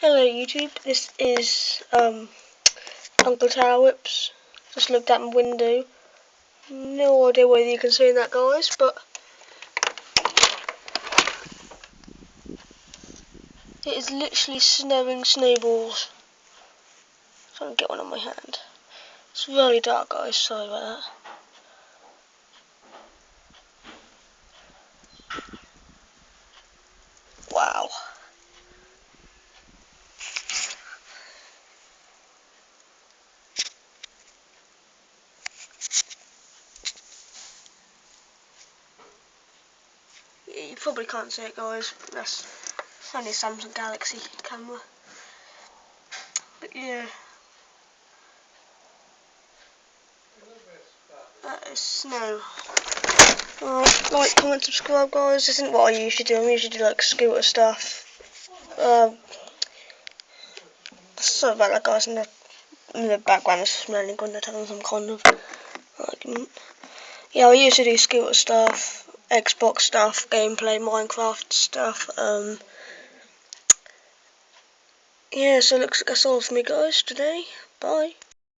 Hello YouTube, this is Uncle Tower Whips. Just looked out my window. No idea whether you can see that, guys, but it is literally snowing snowballs. Trying to get one on my hand. It's really dark, guys, sorry about that. Wow. Yeah, you probably can't see it, guys. That's only a Samsung Galaxy camera. But yeah. That is snow. Alright, like, comment, subscribe, guys. This isn't what I usually do. I usually do like scooter stuff. Sorry about that, guys. In the background, it's smelling good. They're having some kind of argument. Yeah, I used to do scooter stuff, Xbox stuff, gameplay, Minecraft stuff. Yeah, so that's all for me, guys, today. Bye.